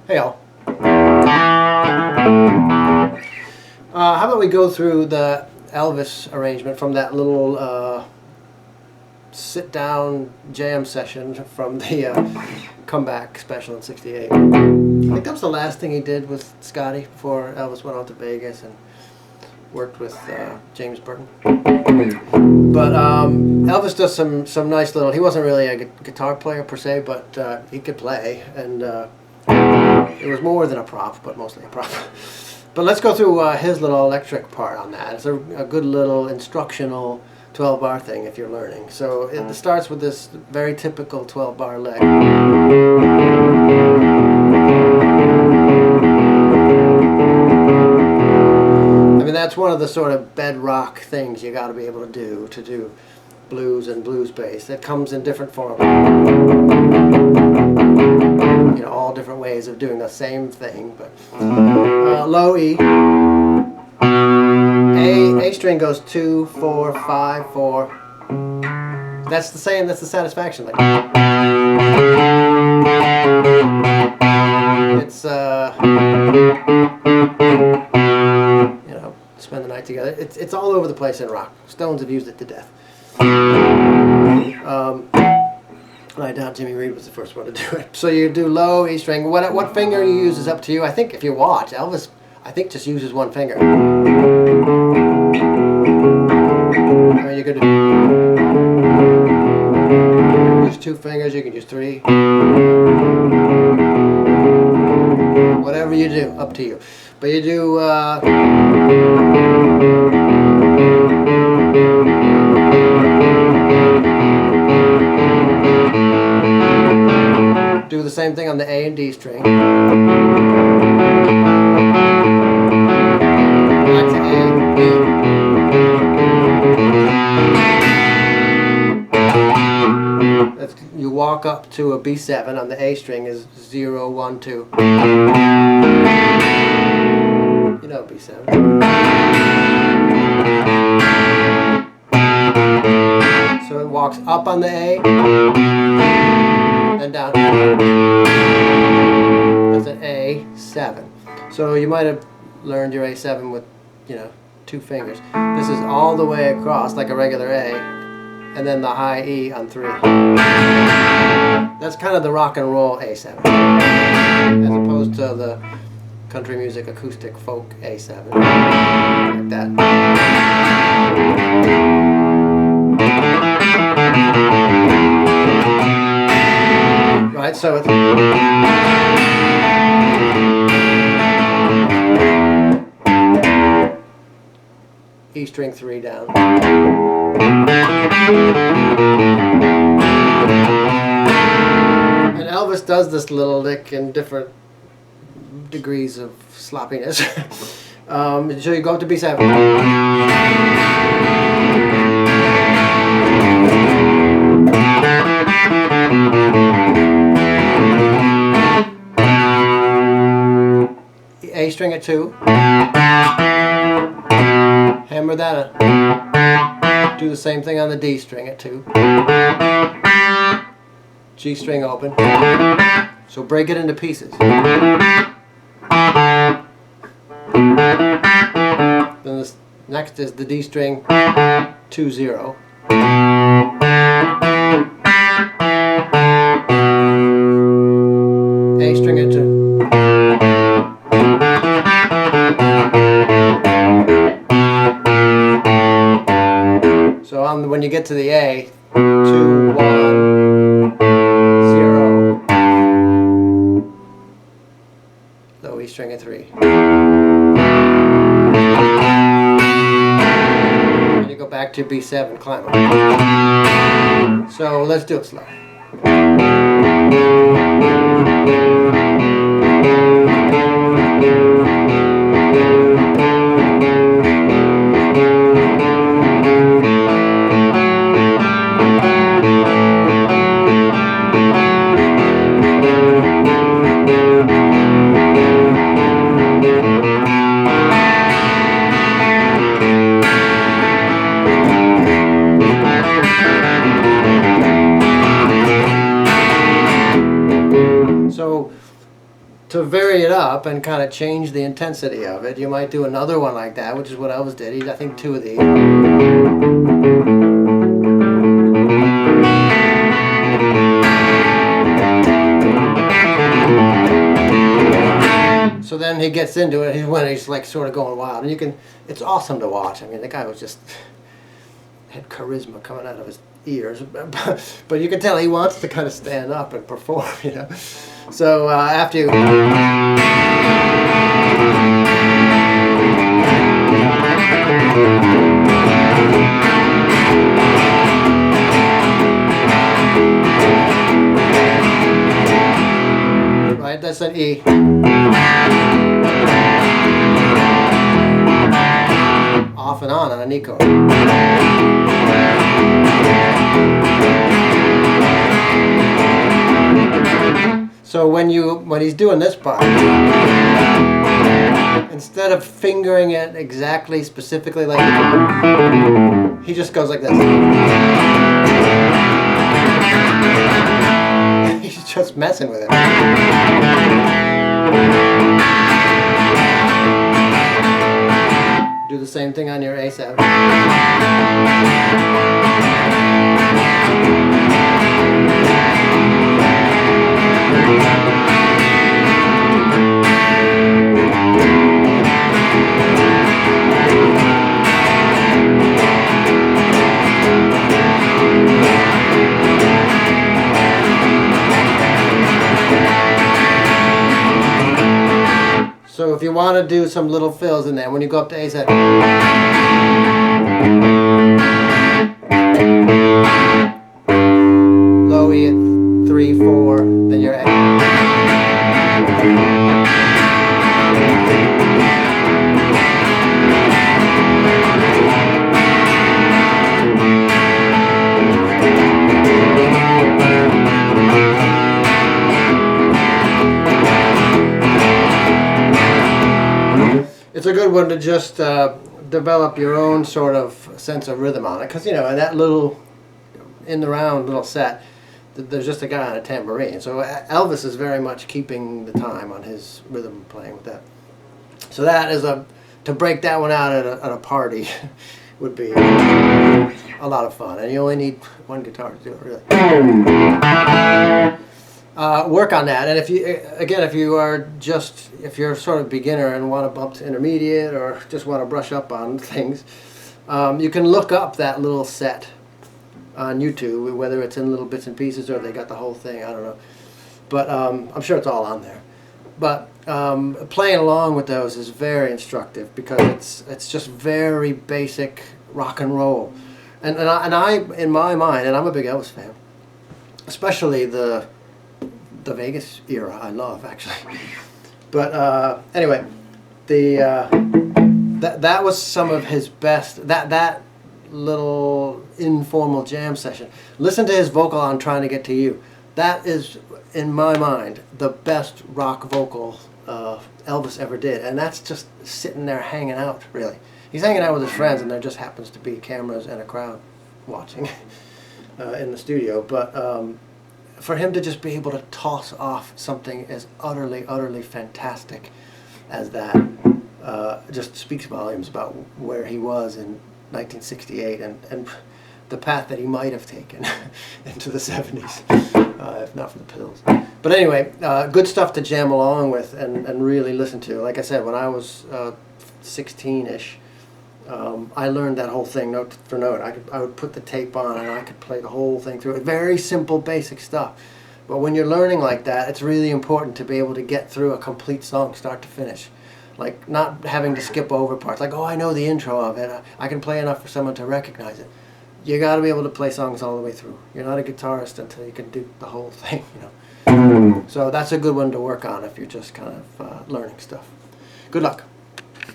Hey all. How about we go through the Elvis arrangement from that little sit-down jam session from the comeback special in '68. I think that was the last thing he did with Scotty before Elvis went out to Vegas and worked with James Burton. But Elvis does some nice little. He wasn't really a guitar player per se, but he could play, and it was more than a prop, but mostly a prop. But let's go through his little electric part on that. It's a good little instructional 12-bar thing if you're learning. So it starts with this very typical 12-bar lick. I mean, that's one of the sort of bedrock things you got to be able to do blues and blues bass. It comes in different forms. You know, all different ways of doing the same thing. But low E, A string goes 2, 4, 5, 4. That's the same. That's the satisfaction. Like it's you know, spend the night together. It's all over the place in rock. Stones have used it to death. I doubt Jimmy Reed was the first one to do it. So you do low E string. What finger you use is up to you. I think if you watch, Elvis, I think just uses one finger. I mean, you could use 2 fingers. You can use 3. Whatever you do, up to you. But you do. Do the same thing on the A and D string. Back to A, B. You walk up to a B7 on the A string is 0, 1, 2. You know B7. So it walks up on the A and down. That's an A7. So you might have learned your A7 with, 2 fingers. This is all the way across like a regular A, and then the high E on 3. That's kind of the rock and roll A7, as opposed to the country music acoustic folk A7, like that. Right, so it's E string 3 down. And Elvis does this little lick in different degrees of sloppiness. So you go up to B7. A string at 2. Hammer that. Do the same thing on the D string at 2. G string open. So break it into pieces. Then this next is the D string 2, 0. A string at 2. So when you get to the A, 2, 1, 0, low E string at 3. And you go back to B7, climb up. So let's do it slow. to vary it up and kind of change the intensity of it, you might do another one like that, which is what Elvis did. He did, I think, 2 of these. So then he gets into it, when he's like sort of going wild, and you can, it's awesome to watch. I mean, the guy was just, had charisma coming out of his ears, but you can tell he wants to kind of stand up and perform, you know. So after you... Right, that's an E. Off and on an E chord. So when he's doing this part, instead of fingering it exactly, specifically like, he just goes like this. He's just messing with it. Do the same thing on your A7. So if you want to do some little fills in there, when you go up to A7, low E at 3, 4, then you're A. It's a good one to just develop your own sort of sense of rhythm on it, because, you know, in that little, in the round little set, there's just a guy on a tambourine. So Elvis is very much keeping the time on his rhythm playing with that. So that is to break that one out at a party would be a lot of fun, and you only need one guitar to do it, really. Work on that, and if you're sort of beginner and want to bump to intermediate or just want to brush up on things, you can look up that little set on YouTube, whether it's in little bits and pieces or they got the whole thing, I don't know. But I'm sure it's all on there. But playing along with those is very instructive, because it's just very basic rock and roll. And I, in my mind, and I'm a big Elvis fan, especially the Vegas era, I love, actually. But anyway, that was some of his best. That little informal jam session. Listen to his vocal on "Trying to Get to You." That is, in my mind, the best rock vocal Elvis ever did, and that's just sitting there hanging out. Really, he's hanging out with his friends, and there just happens to be cameras and a crowd watching in the studio. But for him to just be able to toss off something as utterly fantastic as that just speaks volumes about where he was in 1968 and the path that he might have taken into the 70s, if not for the pills. But anyway, good stuff to jam along with and really listen to. Like I said, when I was 16-ish, I learned that whole thing note for note. I would put the tape on and I could play the whole thing through. Very simple, basic stuff. But when you're learning like that, it's really important to be able to get through a complete song, start to finish. Like, not having to skip over parts. Like, oh, I know the intro of it. I can play enough for someone to recognize it. You got to be able to play songs all the way through. You're not a guitarist until you can do the whole thing, you know. So that's a good one to work on if you're just kind of learning stuff. Good luck.